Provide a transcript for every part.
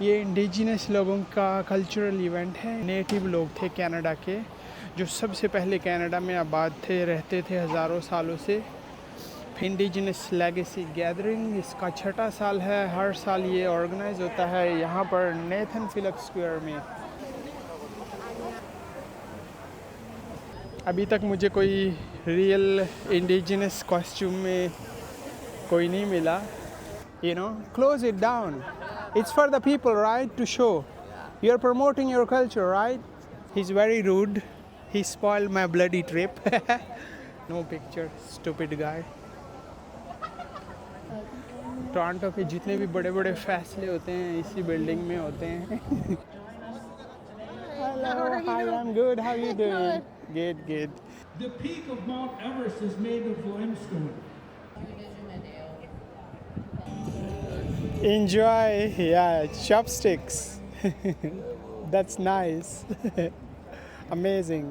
ये इंडिजिनस लोगों का कल्चरल इवेंट है। नेटिव लोग थे कनाडा के, जो सबसे पहले कनाडा में आबाद थे, रहते थे हज़ारों सालों से। इंडिजिनस लेगेसी गैदरिंग इसका 6ठा साल है। हर साल ये ऑर्गेनाइज होता है यहाँ पर नेथन फिलिप्स स्क्वायर में। अभी तक मुझे कोई रियल इंडिजिनस कॉस्ट्यूम में कोई नहीं मिला। You know, close it down. It's for the people, right? To show. You're promoting your culture, right? He's very rude. He spoiled my bloody trip. No picture, stupid guy. Toronto के जितने भी बड़े बड़े फैसले होते हैं इसी बिल्डिंग में होते हैं। Hello, hi, I'm good. How are you doing? Good, good. The peak of Mount Everest is made of limestone. Enjoy, yeah, chopsticks. That's nice. Amazing.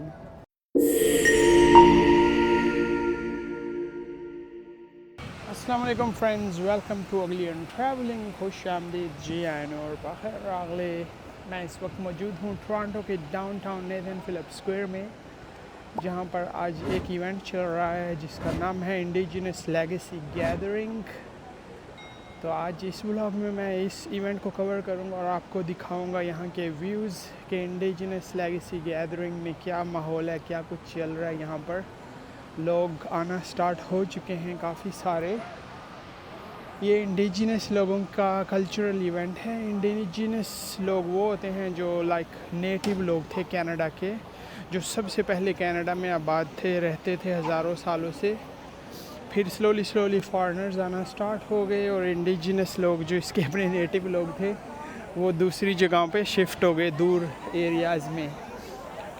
अस्सलाम वालेकुम फ्रेंड्स, वेलकम टू अगली ट्रैवलिंग। खुश आमदीद जी आन और बखैर अगले। मैं इस वक्त मौजूद हूँ टोरंटो के डाउनटाउन नेथन फिलिप्स स्क्वायर में, जहाँ पर आज एक इवेंट चल रहा है जिसका नाम है इंडिजिनस लेगेसी गैदरिंग। तो आज इस व्लॉग में मैं इस इवेंट को कवर करूँगा और आपको दिखाऊँगा यहाँ के व्यूज़ के इंडिजिनस लेगेसी गैदरिंग में क्या माहौल है, क्या कुछ चल रहा है। यहाँ पर लोग आना स्टार्ट हो चुके हैं काफ़ी सारे। ये इंडिजिनस लोगों का कल्चरल इवेंट है। इंडिजिनस लोग वो होते हैं जो नेटिव लोग थे कनाडा के, जो सबसे पहले कनाडा में आबाद थे, रहते थे हज़ारों सालों से। फिर स्लोली फॉरेनर्स आना स्टार्ट हो गए और इंडिजिनस लोग जो इसके अपने नेटिव लोग थे वो दूसरी जगहों पे शिफ्ट हो गए, दूर एरियाज़ में।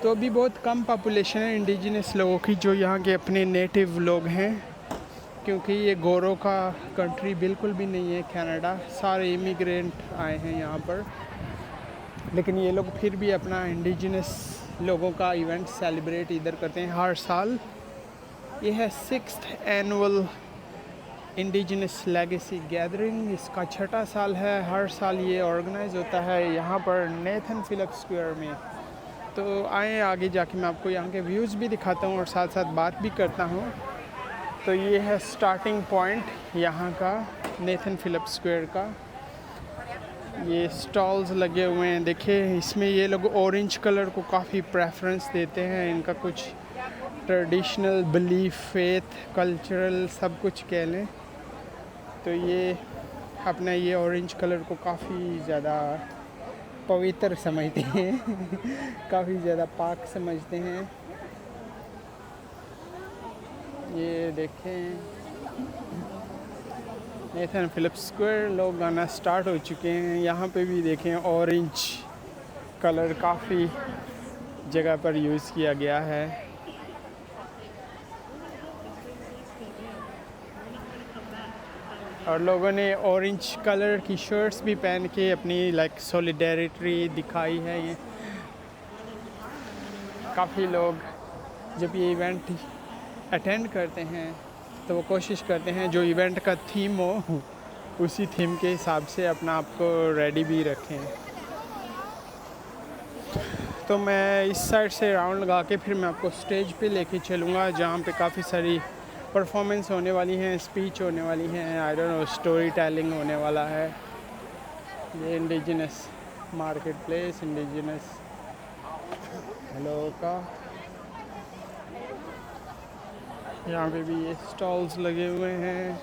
तो अभी बहुत कम पॉपुलेशन है इंडिजिनस लोगों की जो यहाँ के अपने नेटिव लोग हैं, क्योंकि ये गोरों का कंट्री बिल्कुल भी नहीं है कनाडा। सारे इमिग्रेंट आए हैं यहाँ पर, लेकिन ये लोग फिर भी अपना इंडिजिनस लोगों का इवेंट सेलिब्रेट इधर करते हैं हर साल। ये है 6th annual indigenous legacy gathering. इसका 6ठा साल है। हर साल ये ऑर्गेनाइज होता है यहाँ पर नेथन फिलिप्स स्क्वायर में। तो आए आगे जाके मैं आपको यहाँ के व्यूज़ भी दिखाता हूँ और साथ साथ बात भी करता हूँ। तो ये है स्टार्टिंग पॉइंट यहाँ का नेथन फिलिप्स स्क्वायर का। ये स्टॉल्स लगे हुए हैं, देखिए इसमें ये लोग ऑरेंज कलर को काफ़ी प्रेफरेंस देते हैं। इनका कुछ ट्रेडिशनल बिलीफ, फेथ, कल्चरल सब कुछ कह लें। तो ये अपना ये ऑरेंज कलर को काफ़ी ज़्यादा पवित्र समझते हैं। काफ़ी ज़्यादा पाक समझते हैं। ये देखें नेथन फिलिप्स स्क्वायर, लोग आना स्टार्ट हो चुके हैं। यहाँ पे भी देखें ऑरेंज कलर काफ़ी जगह पर यूज़ किया गया है। और लोगों ने ऑरेंज कलर की शर्ट्स भी पहन के अपनी सॉलिडेरिटी दिखाई है। ये काफ़ी लोग जब ये इवेंट अटेंड करते हैं तो वो कोशिश करते हैं जो इवेंट का थीम हो उसी थीम के हिसाब से अपना आप को रेडी भी रखें। तो मैं इस साइड से राउंड लगा के फिर मैं आपको स्टेज पे लेके चलूँगा, जहाँ पे काफ़ी सारी परफॉर्मेंस होने वाली हैं, स्पीच होने वाली हैं, I don't know, story telling होने वाला है। ये indigenous market place, indigenous hello का यहाँ पे भी ये स्टॉल्स लगे हुए हैं।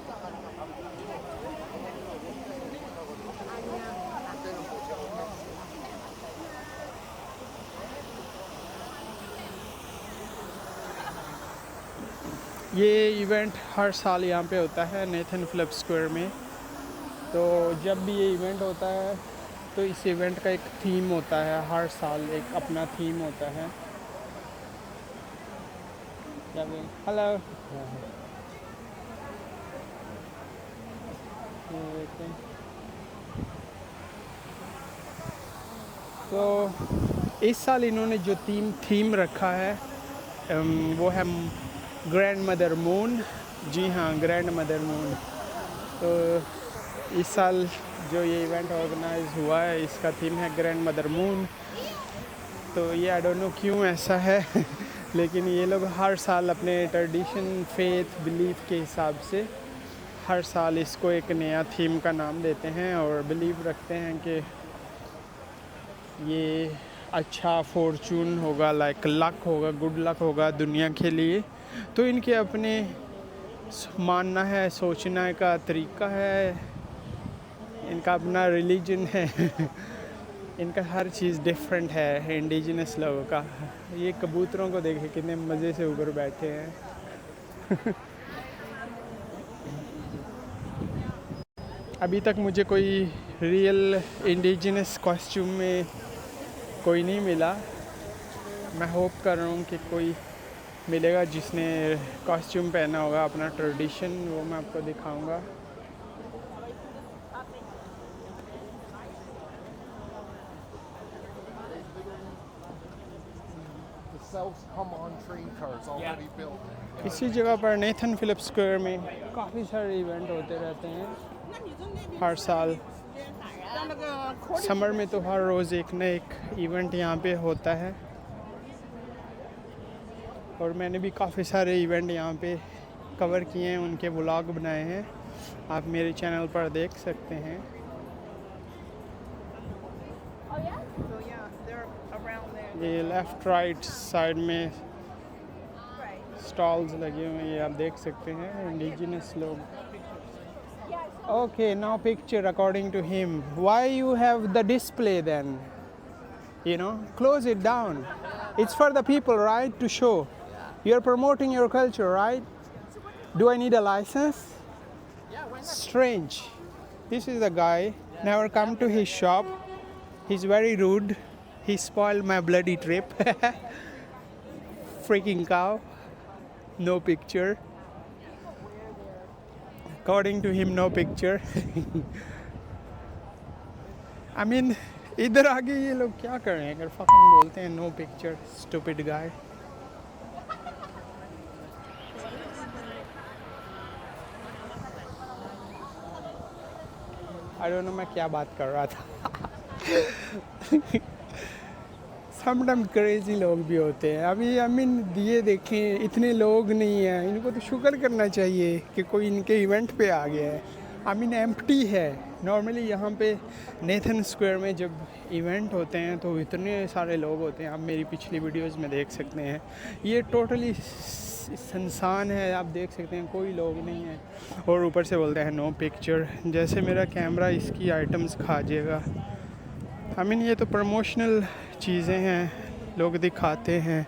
ये इवेंट हर साल यहाँ पे होता है नेथन फिलिप्स स्क्वायर में। तो जब भी ये इवेंट होता है तो इस इवेंट का एक थीम होता है, हर साल एक अपना थीम होता है। हेलो, तो इस साल इन्होंने जो थीम रखा है वो है ग्रैंड मदर मून। जी हाँ, ग्रैंड मदर मून। तो इस साल जो ये इवेंट ऑर्गेनाइज हुआ है इसका थीम है ग्रैंड मदर मून। तो ये आई डोंट नो क्यों ऐसा है लेकिन ये लोग हर साल अपने ट्रेडिशन, फेथ, बिलीफ के हिसाब से हर साल इसको एक नया थीम का नाम देते हैं और बिलीव रखते हैं कि ये अच्छा फॉर्चून होगा, लाइक लक होगा, गुड लक होगा दुनिया के लिए। तो इनके अपने मानना है, सोचना का तरीका है, इनका अपना रिलीजन है इनका हर चीज़ डिफरेंट है इंडिजिनस लोगों का। ये कबूतरों को देखे कितने मज़े से ऊपर बैठे हैं अभी तक मुझे कोई रियल इंडिजिनस कॉस्ट्यूम में कोई नहीं मिला। मैं होप कर रहा हूँ कि कोई मिलेगा जिसने कॉस्ट्यूम पहना होगा अपना ट्रेडिशन, वो मैं आपको दिखाऊंगा। इसी जगह पर नेथन फिलिप्स स्क्वायर में काफ़ी सारे इवेंट होते रहते हैं हर साल। समर में तो हर रोज़ एक न एक इवेंट यहाँ पे होता है और मैंने भी काफ़ी सारे इवेंट यहाँ पे कवर किए हैं, उनके व्लॉग बनाए हैं, आप मेरे चैनल पर देख सकते हैं। ये लेफ़्ट राइट साइड में स्टॉल्स लगे हुए हैं, ये आप देख सकते हैं इंडिजिनस लोग। Okay, now picture according to him. Why you have the display then? You know, close it down. It's for the people, right? To show. You're promoting your culture, right? Do I need a license? Strange. This is the guy. Never come to his shop. He's very rude. He spoiled my bloody trip. Freaking cow. No picture. According to him, no picture. I mean, इधर आगे ये लोग क्या कर रहे हैं अगर fucking बोलते हैं no picture, stupid guy. I don't know मैं क्या बात कर रहा था. समटाइम क्रेजी लोग भी होते हैं। अभी आई मीन ये देखें इतने लोग नहीं हैं, इनको तो शुक्र करना चाहिए कि कोई इनके इवेंट पे आ गया है। आई मीन एम्प्टी है। नॉर्मली यहाँ पे नेथन स्क्वायर में जब इवेंट होते हैं तो इतने सारे लोग होते हैं, आप मेरी पिछली वीडियोस में देख सकते हैं। ये टोटली सुनसान है, आप देख सकते हैं कोई लोग नहीं है और ऊपर से बोलते हैं नो पिक्चर, जैसे मेरा कैमरा इसकी आइटम्स खा जाएगा। आई मीन ये तो प्रमोशनल चीज़ें हैं, लोग दिखाते हैं।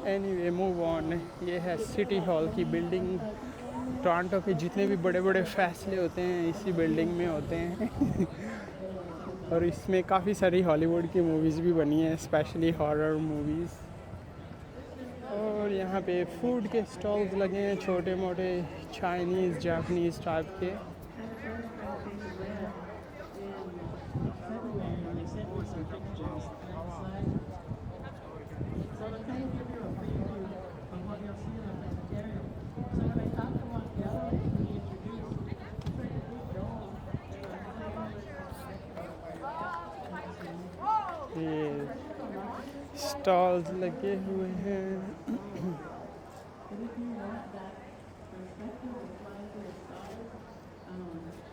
Anyway move on. ये है सिटी हॉल की बिल्डिंग। टोरंटो के जितने भी बड़े बड़े फैसले होते हैं इसी बिल्डिंग में होते हैं और इसमें काफ़ी सारी हॉलीवुड की मूवीज़ भी बनी हैं, स्पेशली हॉरर मूवीज़। और यहाँ पे फूड के स्टॉल्स लगे हैं, छोटे मोटे चाइनीज़, जापानीज़ टाइप के। ये स्टॉल्स लगे हुए हैं।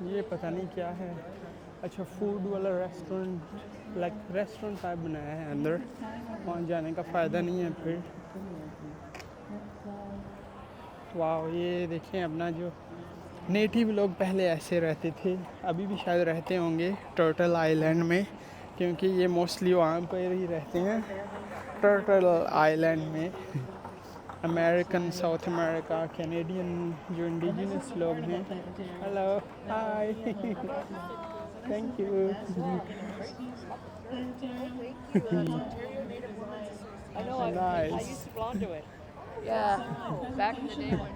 ये पता नहीं क्या है। अच्छा, फूड वाला रेस्टोरेंट, लाइक रेस्टोरेंट टाइप बनाया है अंदर, वहाँ जाने का फ़ायदा नहीं है फिर। वाह, ये देखें अपना जो नेटिव लोग पहले ऐसे रहते थे, अभी भी शायद रहते होंगे टर्टल आइलैंड में, क्योंकि ये मोस्टली वहाँ पर ही रहते हैं टर्टल आइलैंड में। अमेरिकन, साउथ अमेरिका, कैनेडियन जो इंडिजिनस लोग हैं। Hello, hi, thank you. Nice,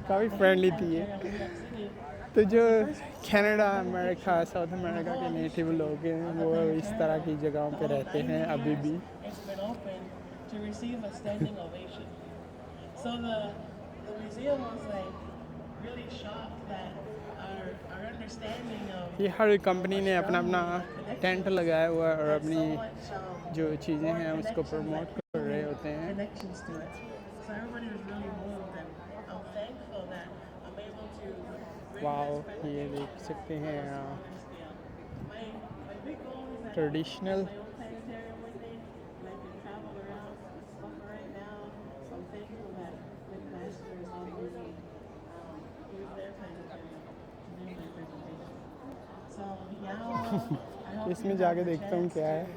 काफ़ी फ्रेंडली थी ये। तो जो कनाडा, अमेरिका, साउथ अमेरिका के नेटिव लोग हैं वो इस तरह की जगहों पे रहते हैं अभी भी। the museum was like really shocked that our understanding of ये हर कंपनी ने अपना अपना astronomy, टेंट लगाया हुआ है और had अपनी so much जो चीज़ें more हैं उसको connections, प्रमोट like, कर रहे होते हैं connections to it. So everybody was really moved, and I'm thankful that I'm able to bring wow this ये देख सकते हैं scale. My big goal is that traditional my own planetarium one day, and I can travel around. But for right now, so I'm thankful that Nick Master is on me. Use their planetarium to do my presentation. So now, I hope इसमें you जाके have the देखता हूँ chance क्या है to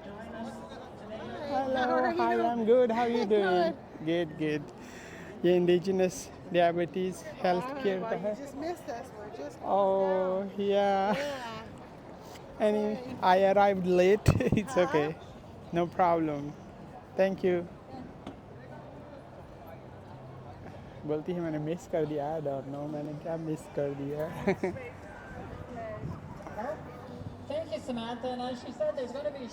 join us today. Hello hi I am good how you doing good good ये indigenous diabetes health care का है Just missed us. We're just ओह या yeah. and I arrived late it's okay no problem thank you बोलती है मैंने miss कर दिया I don't know मैंने क्या मिस कर दिया Thank you, Samantha. And as she said, there's going to be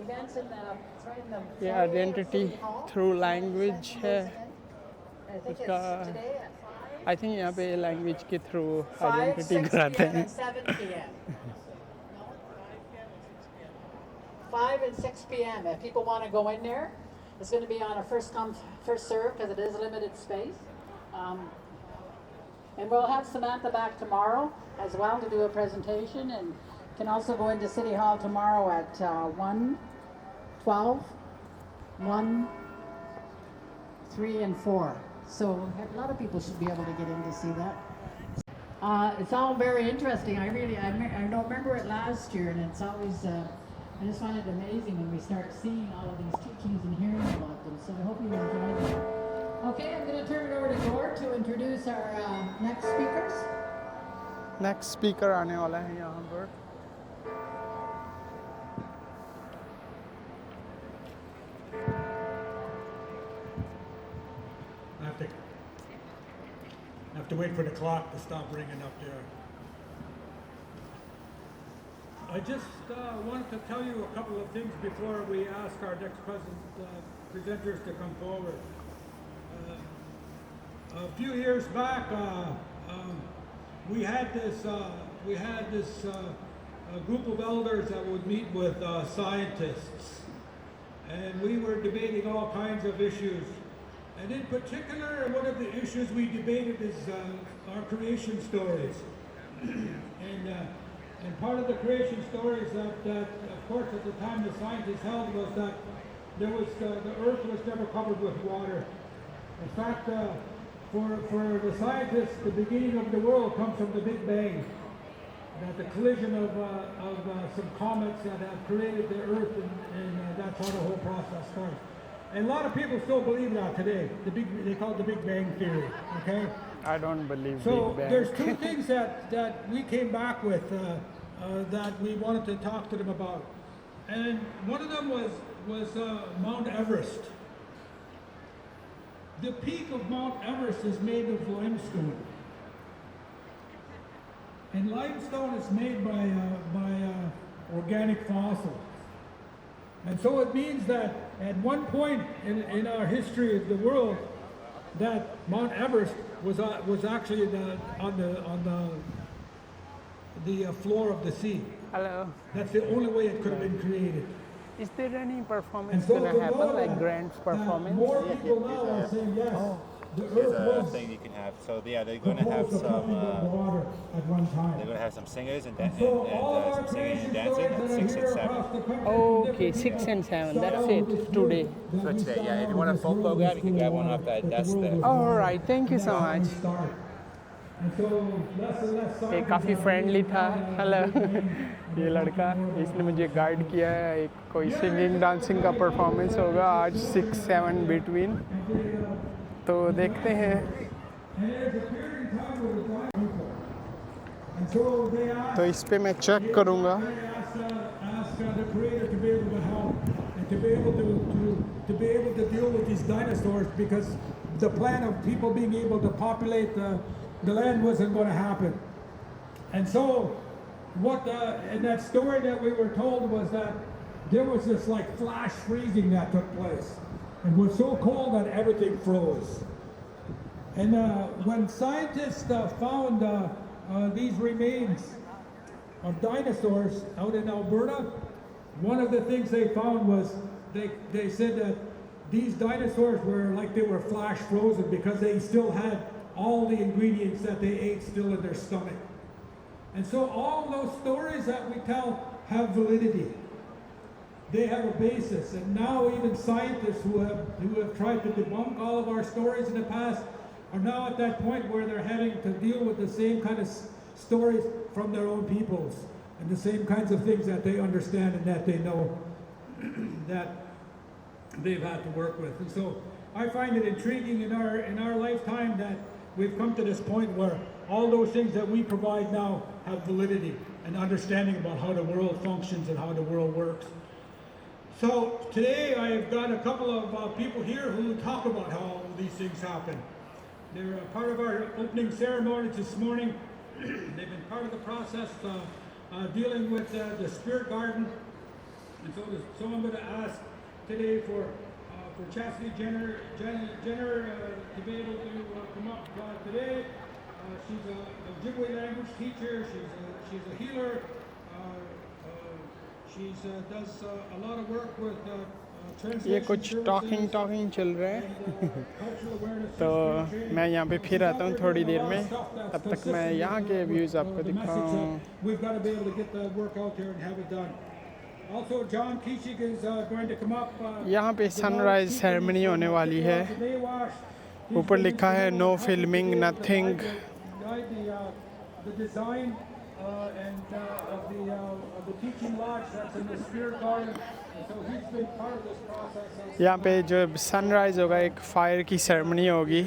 events in the, it's right in the ये foyer of identity City Hall. Through language है I think it's उसका- today at I think यहाँ पे language के through 5, identity 6 कराते p.m. हैं and 7 p.m. 5 and 6 p.m. If people want to go in there, it's going to be on a first come, first serve because it is limited space. And we'll have Samantha back tomorrow as well to do a presentation, and can also go into City Hall tomorrow at 1, 12, 1, 3, and 4. So a lot of people should be able to get in to see that. It's all very interesting. I don't remember it last year, and it's always, I just find it amazing when we start seeing all of these teachings and hearing about them. So I hope you enjoy them. Okay, I'm going to turn it over to Gord to introduce our next speakers. Next speaker आने वाला है यहाँ पर I have to wait for the clock to stop ringing up there. I just wanted to tell you a couple of things before we ask our next presenters to come forward. A few years back, we had this group of elders that would meet with scientists, and we were debating all kinds of issues. And in particular, one of the issues we debated is our creation stories. And part of the creation stories that of course, at the time the scientists held was that the earth was never covered with water. In fact, for the scientists, the beginning of the world comes from the Big Bang. That the collision of some comets that have created the earth, and that's how the whole process starts. And a lot of people still believe that today. They call it the Big Bang theory. Okay. I don't believe So Big Bang. there's two things that we came back with that we wanted to talk to them about, and one of them was Mount Everest. The peak of Mount Everest is made of limestone, and limestone is made by organic fossils. And so it means that at one point in our history of the world, that Mount Everest was actually on the floor of the sea. Hello. That's the only way it could have been created. Is there any And performance so gonna to happen, know like that- grand that performance? more people now are saying yes. The There's Earth a was thing you can have. So yeah, they're going to have composed of some. nothing but water at one They're time. going to have some singers and, So all of our some singing creation and dancing stories at that are 6 here and 7. across the country. Okay, from 6 and 7. different That's styles it with today. that For we today, start yeah. If you out want a with folk this world program, was you can full grab of one water, off that that the desk world there. was All water. right, thank you That's so how we much. start. And so less and less ये scientists काफ़ी are friendly believing था that, hello Big Bang, ये लड़का इसने मुझे guide किया है एक कोई सिंगिंग डांसिंग का परफॉर्मेंस होगा आज 6-7 बिटवीन तो देखते हैं And there's a period in time where the blind people. And so they asked, तो इस पे मैं चेक करूँगा they asked the creator to be able to help and to be able to deal with these dinosaurs, because the plan of people being able to populate the land wasn't going to happen. And so and that story that we were told was that there was this like flash freezing that took place. It was so cold that everything froze. And when scientists found these remains of dinosaurs out in Alberta, one of the things they found was they said that these dinosaurs were like they were flash frozen because they still had all the ingredients that they ate still in their stomach. And so all those stories that we tell have validity. They have a basis. And now even scientists who have tried to debunk all of our stories in the past are now at that point where they're having to deal with the same kind of stories from their own peoples and the same kinds of things that they understand and that they know that they've had to work with. And so I find it intriguing in our lifetime that we've come to this point where all those things that we provide now have validity and understanding about how the world functions and how the world works. So today I've got a couple of people here who talk about how all these things happen. They're part of our opening ceremony this morning. They've been part of the process dealing with the Spirit Garden. And so I'm going to ask today for Chastity Jenner to be able to come up today. She's a Ojibwe language teacher. She's a healer. She does a lot of work with ये कुछ talking चल रहा है तो मैं यहाँ पे फिर आता हूँ थोड़ी देर में तब तक मैं यहाँ के व्यूज़ आपको दिखाऊँ यहाँ पे सनराइज सेरेमनी होने वाली है ऊपर लिखा है नो फिल्मिंग नथिंग यहाँ पे जब सनराइज होगा एक फायर की सेरेमनी होगी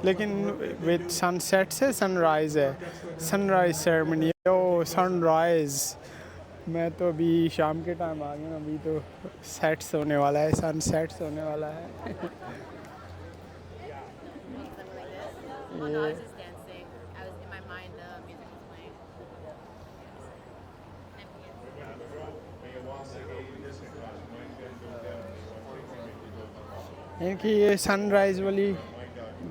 लेकिन विद सनसेट से सनराइज है सनराइज सेरेमनी ओ सनराइज मैं तो अभी शाम के टाइम आ गया अभी तो सेट्स होने वाला है सनसेट्स होने वाला है ये इनकी ये सनराइज़ वाली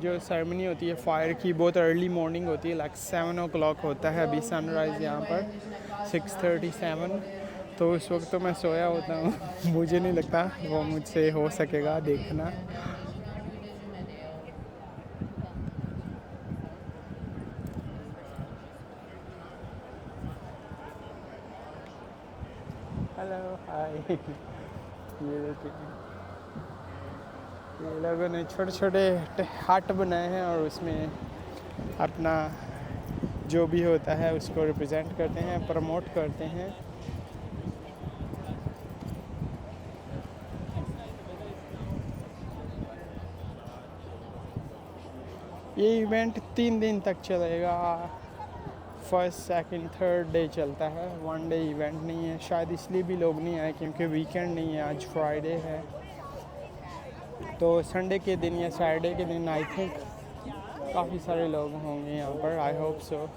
जो सेरेमनी होती है फायर की बहुत अर्ली मॉर्निंग होती है लाइक 7 o'clock होता है अभी सनराइज़ यहाँ पर 6:37 तो उस वक्त तो मैं सोया होता हूँ मुझे नहीं लगता वो मुझसे हो सकेगा देखना हेलो हाय ये लोगों ने छोटे छोटे हट बनाए हैं और उसमें अपना जो भी होता है उसको रिप्रेजेंट करते हैं प्रमोट करते हैं ये इवेंट 3 दिन तक चलेगा फर्स्ट सेकंड थर्ड डे चलता है 1 डे इवेंट नहीं है शायद इसलिए भी लोग नहीं आए क्योंकि वीकेंड नहीं है आज फ्राइडे है तो संडे के दिन या सैटरडे के दिन आई थिंक काफ़ी सारे लोग होंगे यहाँ पर आई होप सो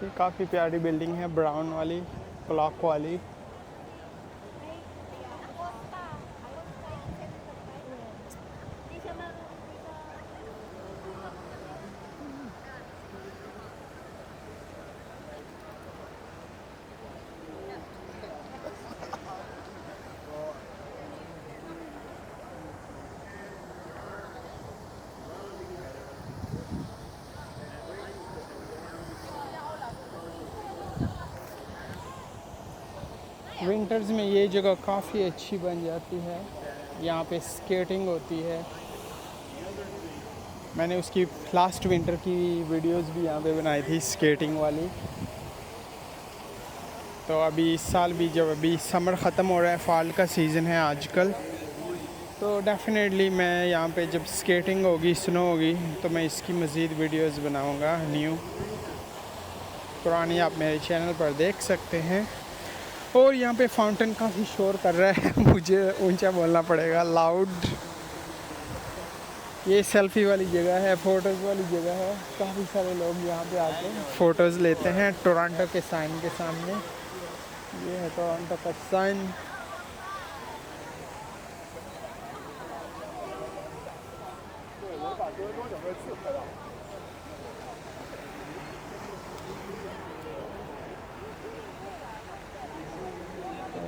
ये काफ़ी प्यारी बिल्डिंग है ब्राउन वाली क्लॉक वाली विंटर्स में ये जगह काफ़ी अच्छी बन जाती है यहाँ पे स्केटिंग होती है मैंने उसकी लास्ट विंटर की वीडियोस भी यहाँ पे बनाई थी स्केटिंग वाली तो अभी इस साल भी जब अभी समर ख़त्म हो रहा है फॉल का सीज़न है आजकल तो डेफिनेटली मैं यहाँ पे जब स्केटिंग होगी स्नो होगी तो मैं इसकी मज़ीद वीडियोस बनाऊँगा न्यू पुरानी आप मेरे चैनल पर देख सकते हैं। और यहाँ पे फाउंटेन काफ़ी शोर कर रहा है मुझे ऊंचा बोलना पड़ेगा, लाउड। ये सेल्फी वाली जगह है, फ़ोटोज़ वाली जगह है। काफ़ी सारे लोग यहाँ पे आके फ़ोटोज़ लेते हैं टोरंटो के साइन के सामने। ये है टोरंटो का साइन।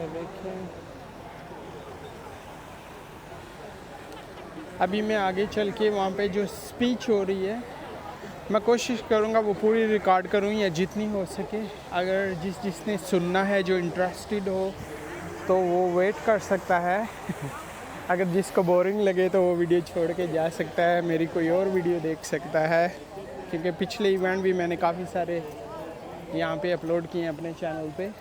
देखें, अभी मैं आगे चल के वहाँ पे जो स्पीच हो रही है मैं कोशिश करूँगा वो पूरी रिकॉर्ड करूँ या जितनी हो सके। अगर जिसने सुनना है, जो इंटरेस्टेड हो, तो वो वेट कर सकता है अगर जिसको बोरिंग लगे तो वो वीडियो छोड़ के जा सकता है, मेरी कोई और वीडियो देख सकता है। क्योंकि पिछले इवेंट भी मैंने काफ़ी सारे यहाँ पे अपलोड किए हैं अपने चैनल पे।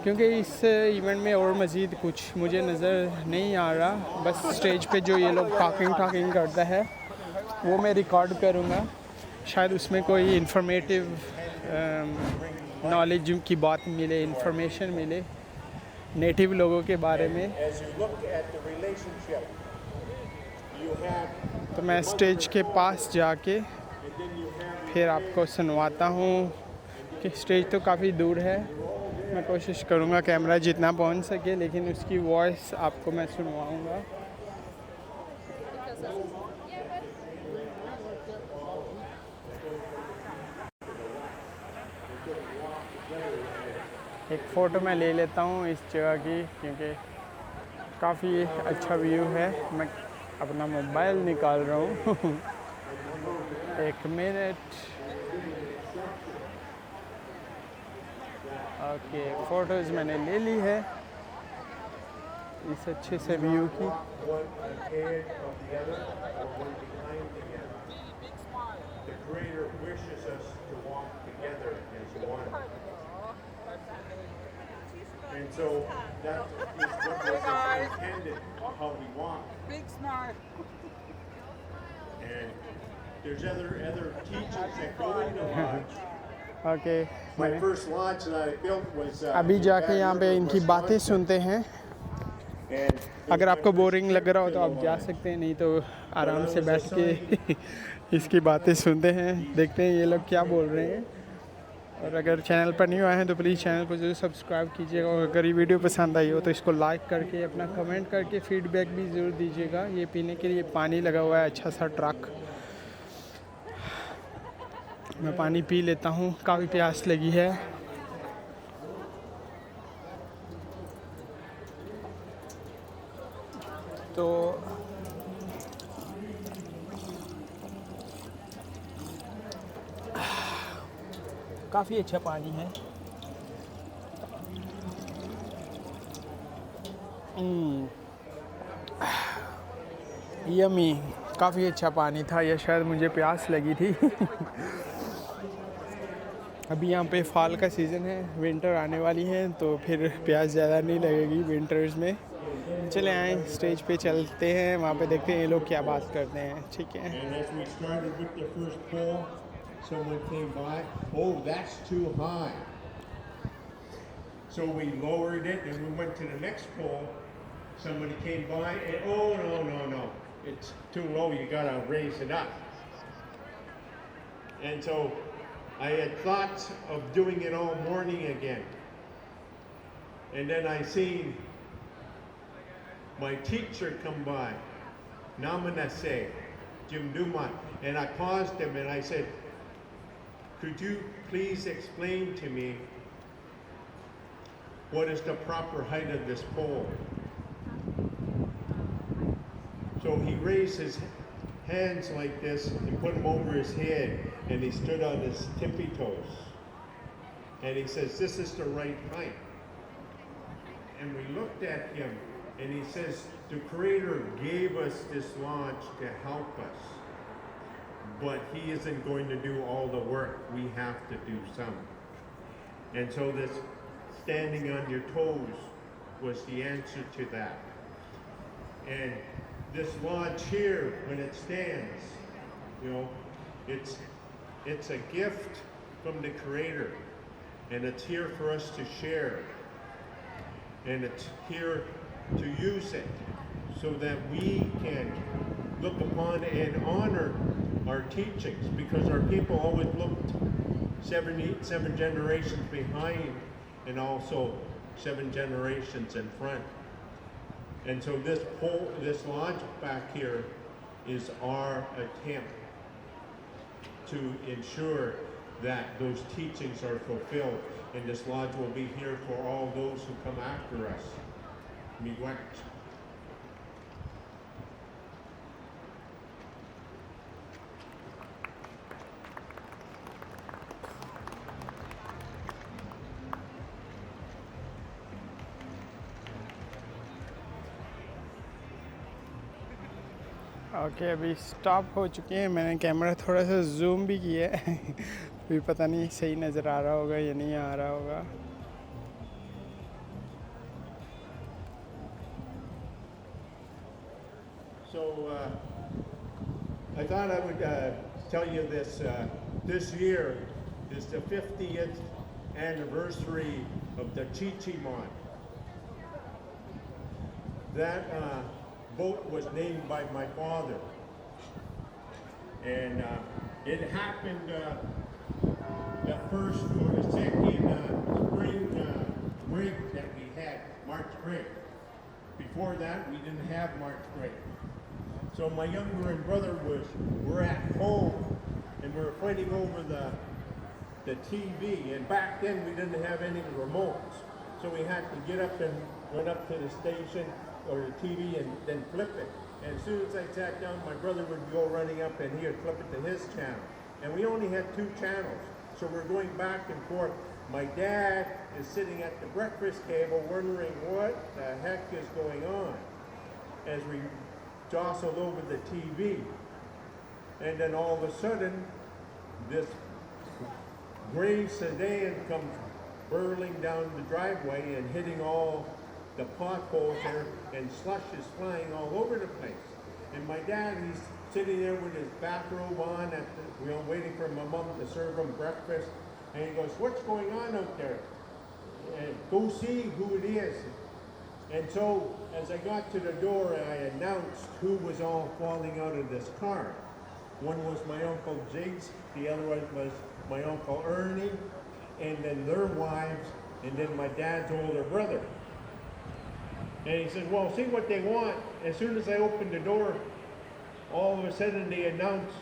क्योंकि इस इवेंट में और मज़ीद कुछ मुझे नज़र नहीं आ रहा, बस स्टेज पे जो ये लोग टॉकिंग करता है वो मैं रिकॉर्ड करूँगा। शायद उसमें कोई इंफॉर्मेटिव नॉलेज की बात मिले, इंफॉर्मेशन मिले नेटिव लोगों के बारे में। तो मैं स्टेज के पास जाके फिर आपको सुनवाता हूँ कि स्टेज तो काफ़ी दूर है। मैं कोशिश करूँगा कैमरा जितना पहुँच सके, लेकिन उसकी वॉइस आपको मैं सुनवाऊँगा। एक फ़ोटो मैं ले लेता हूँ इस जगह की, क्योंकि काफ़ी अच्छा व्यू है। मैं अपना मोबाइल निकाल रहा हूँ एक मिनट। ओके, फ़ोटोज़ मैंने ले ली है इस अच्छे से व्यू की। And so that is what was intended, how we want. Big smart. And there's other teachers that go into lodge. Okay, My first lodge that I built was अभी जाके यहाँ पे इनकी बातें सुनते हैं। अगर आपको बोरिंग लग रहा हो तो आप जा सकते हैं, नहीं तो आराम से बैठ के इसकी बातें सुनते हैं, देखते हैं ये लोग क्या बोल रहे हैं। और अगर चैनल पर नहीं आए हैं तो प्लीज़ चैनल को ज़रूर सब्सक्राइब कीजिएगा। और अगर ये वीडियो पसंद आई हो तो इसको लाइक करके अपना कमेंट करके फीडबैक भी ज़रूर दीजिएगा। ये पीने के लिए पानी लगा हुआ है, अच्छा सा ट्रक। मैं पानी पी लेता हूँ, काफ़ी प्यास लगी है। तो काफ़ी अच्छा पानी है। यमी, काफ़ी अच्छा पानी था, या शायद मुझे प्यास लगी थी अभी यहाँ पे फॉल का सीज़न है, विंटर आने वाली है, तो फिर प्यास ज़्यादा नहीं लगेगी विंटर्स में। चले आए स्टेज पे चलते हैं, वहाँ पे देखते हैं ये लोग क्या बात करते हैं। ठीक है। And as we started with the first poll, someone came by, oh, that's too high. So we lowered it and we went to the next pole. Somebody came by and, oh, no, it's too low, you gotta raise it up. And so I had thoughts of doing it all morning again. And then I seen my teacher come by, Namanase, Jim Dumont, and I paused him and I said, could you please explain to me what is the proper height of this pole? So he raised his hands like this and put them over his head, and he stood on his tippy toes. And he says, this is the right height. And we looked at him, and he says, the Creator gave us this lodge to help us, but He isn't going to do all the work. We have to do some. And so this standing on your toes was the answer to that. And this lodge here, when it stands, you know, it's a gift from the Creator, and it's here for us to share, and it's here to use it so that we can look upon and honor our teachings, because our people always looked seven generations behind and also 7 generations in front. And so this lodge back here is our attempt to ensure that those teachings are fulfilled, and this lodge will be here for all those who come after us. Miigwech. Okay अभी stop हो चुके हैं. मैंने camera थोड़ा सा zoom भी किया है. अभी पता नहीं सही नज़र आ रहा होगा या नहीं आ रहा होगा. So I thought I would tell you this. This year is the 50th anniversary of the Chi-Chi-Mon. That boat was named by my father. And it happened the first or the second spring break that we had, March break. Before that, we didn't have March break. So my younger brother were at home, and we were fighting over the TV. And back then, we didn't have any remotes. So we had to get up and run up to the station or the TV and then flip it. And as soon as I sat down, my brother would go running up and he would flip it to his channel. And we only had 2 channels. So we're going back and forth. My dad is sitting at the breakfast table wondering what the heck is going on as we jostled over the TV. And then all of a sudden, this gray sedan comes burling down the driveway and hitting all the potholes there, and slush is flying all over the place. And my dad, he's sitting there with his bathrobe on, waiting for my mom to serve him breakfast. And he goes, "What's going on out there? And go see who it is." And so, as I got to the door, I announced who was all falling out of this car. One was my Uncle Jigs, the other one was my Uncle Ernie, and then their wives, and then my dad's older brother. And he said, "Well, see what they want." As soon as I opened the door, all of a sudden they announced,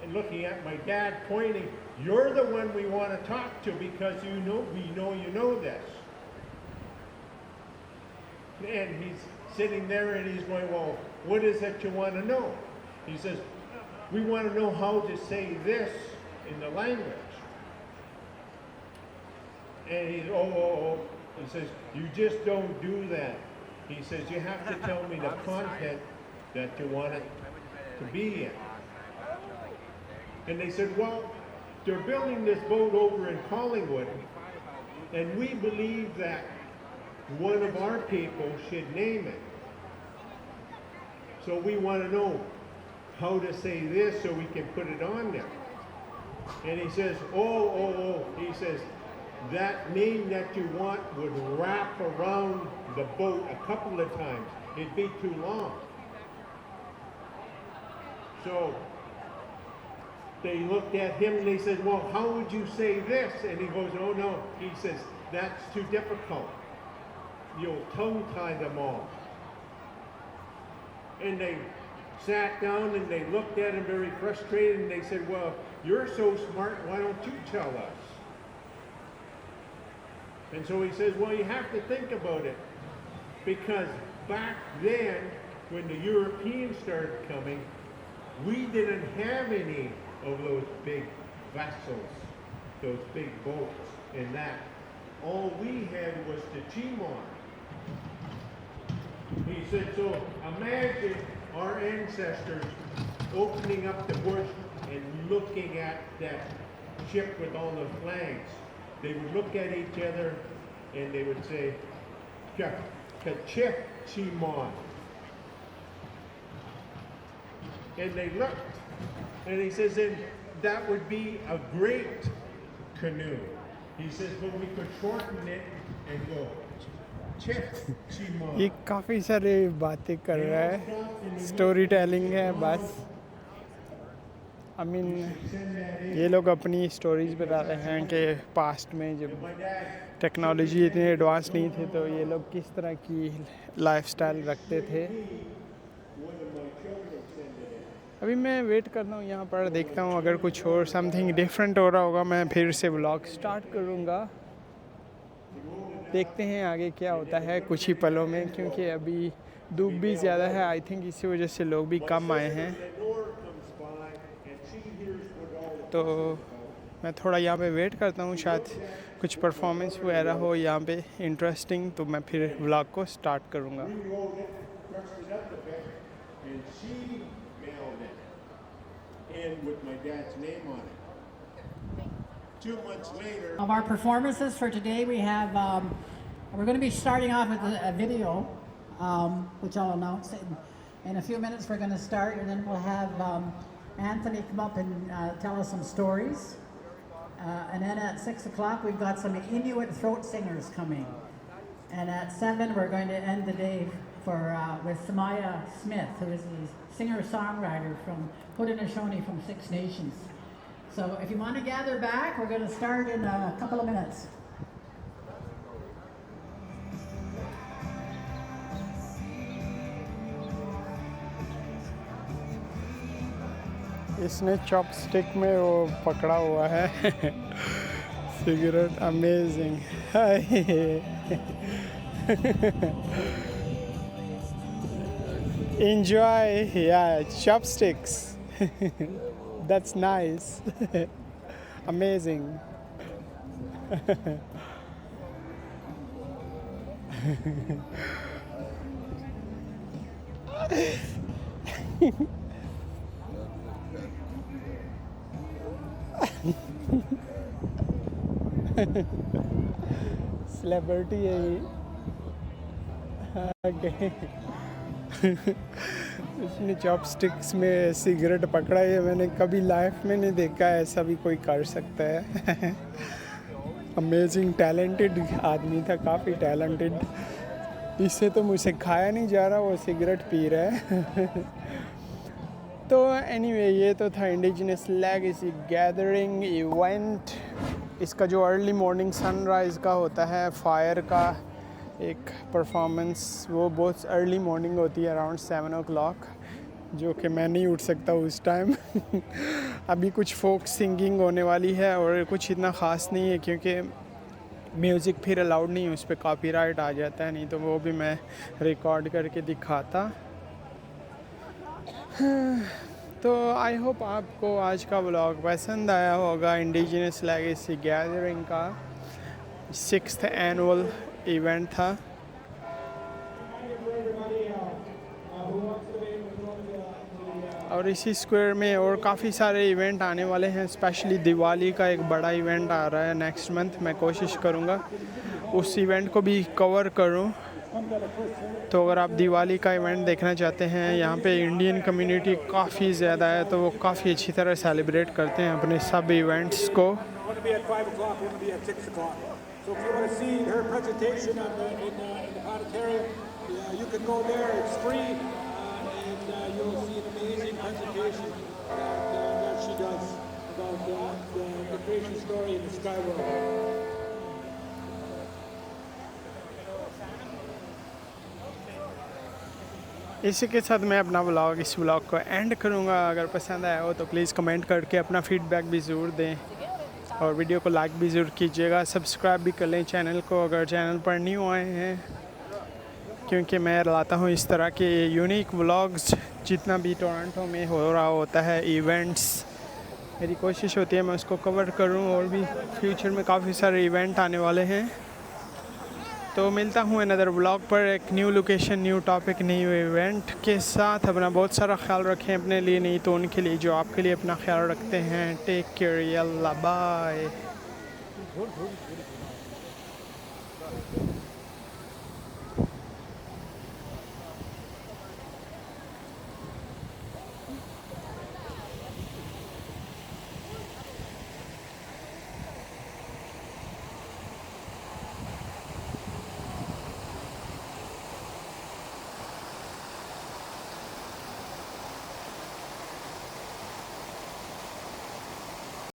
and looking at my dad, pointing, "You're the one we want to talk to because we know you know this." And he's sitting there and he's going, "Well, what is it you want to know?" He says, "We want to know how to say this in the language." And he's, oh. He says, "You just don't do that." He says, "You have to tell me the content that you want it to be in." And they said, "Well, they're building this boat over in Collingwood, and we believe that one of our people should name it. So we want to know how to say this so we can put it on there." And he says, oh. He says, "That name that you want would wrap around the boat a couple of times. It'd be too long." So they looked at him and they said, "Well, how would you say this?" And he goes, "Oh no." He says, "That's too difficult. You'll tongue-tie them all." And they sat down and they looked at him very frustrated and they said, "Well, you're so smart, why don't you tell us?" And so he says, "Well, you have to think about it, because back then, when the Europeans started coming, we didn't have any of those big vessels, those big boats, and that. All we had was the Chi-Mon." He said, "So imagine our ancestors opening up the bush and looking at that ship with all the flags. They would look at each other and they would say, Kachip Chi-Mon." And they looked, and he says, "And that would be a great canoe. He says, but we could shorten it and go, Chima. ये काफ़ी सारे बातें कर रहा है, story telling है बस। I mean ये लोग अपनी स्टोरीज बता रहे हैं कि पास्ट में जब टेक्नोलॉजी इतनी एडवांस नहीं थी तो ये लोग किस तरह की लाइफस्टाइल रखते थे। अभी मैं वेट करता हूँ यहाँ पर, देखता हूँ अगर कुछ और समथिंग डिफरेंट हो रहा होगा मैं फिर से व्लॉग स्टार्ट करूँगा। देखते हैं आगे क्या होता है कुछ ही पलों में, क्योंकि अभी धूप भी ज़्यादा है। आई थिंक इसी वजह से लोग भी कम आए हैं। तो मैं थोड़ा यहाँ पे वेट करता हूँ, शायद कुछ परफॉर्मेंस वगैरह हो यहाँ पे इंटरेस्टिंग, तो मैं फिर व्लॉग को स्टार्ट करूँगा। With my dad's name on it. 2 months later, Of our performances for today, we have, we're going to be starting off with a video, which I'll announce in a few minutes. We're going to start, and then we'll have Anthony come up and tell us some stories. And then at 6 o'clock, we've got some Inuit throat singers coming. And at 7, we're going to end the day with Samaya Smith, who is a singer-songwriter from Haudenosaunee from Six Nations. So if you want to gather back, we're going to start in a couple of minutes. इसने chopstick में वो पकड़ा हुआ है cigarette. Amazing. Enjoy, yeah, chopsticks. That's nice. Amazing. Celebrity है ये। Okay. इसने chopsticks में सिगरेट पकड़ा है, मैंने कभी लाइफ में नहीं देखा, ऐसा भी कोई कर सकता है। अमेजिंग टैलेंटेड आदमी था, काफ़ी टैलेंटेड। इससे तो मुझसे खाया नहीं जा रहा, वो सिगरेट पी रहा है। तो एनीवे ये तो था इंडिजिनस लेगेसी गैदरिंग इवेंट। इसका जो अर्ली मॉर्निंग सनराइज़ का होता है, फायर का एक परफॉर्मेंस, वो बहुत अर्ली मॉर्निंग होती है, अराउंड 7 o'clock, जो कि मैं नहीं उठ सकता उस टाइम। अभी कुछ फोक सिंगिंग होने वाली है और कुछ इतना ख़ास नहीं है, क्योंकि म्यूज़िक फिर अलाउड नहीं है, उस पर कॉपीराइट आ जाता है, नहीं तो वो भी मैं रिकॉर्ड करके दिखाता। तो आई होप आपको आज का व्लॉग पसंद आया होगा। इंडिजिनस लेगेसी गैदरिंग का 6th एनुअल इवेंट था। और इसी स्क्वायर में और काफ़ी सारे इवेंट आने वाले हैं, स्पेशली दिवाली का एक बड़ा इवेंट आ रहा है नेक्स्ट मंथ। मैं कोशिश करूँगा उस इवेंट को भी कवर करूँ। तो अगर आप दिवाली का इवेंट देखना चाहते हैं, यहाँ पे इंडियन कम्युनिटी काफ़ी ज़्यादा है, तो वो काफ़ी अच्छी तरह सेलिब्रेट करते हैं अपने सब इवेंट्स को। So if you want to see her presentation in the planetarium, you can go there. It's free, and you'll see an amazing presentation that she does about the creation story in the sky world. इसी के साथ मैं अपना इस vlog को and करूँगा। अगर पसंद आया हो तो प्लीज़ कमेंट करके अपना फीडबैक भी ज़रूर दें, और वीडियो को लाइक भी ज़रूर कीजिएगा। सब्सक्राइब भी कर लें चैनल को अगर चैनल पर न्यू आए हैं, क्योंकि मैं लाता हूँ इस तरह के यूनिक व्लॉग्स। जितना भी टोरंटो में हो रहा होता है इवेंट्स, मेरी कोशिश होती है मैं उसको कवर करूँ, और भी फ्यूचर में काफ़ी सारे इवेंट आने वाले हैं। तो मिलता हूँ अनदर व्लॉग पर, एक new location, new topic, new event के साथ। अपना बहुत सारा ख्याल रखें, अपने लिए नहीं तो उनके लिए जो आपके लिए अपना ख्याल रखते हैं। टेक केयर, यल्ला बाय।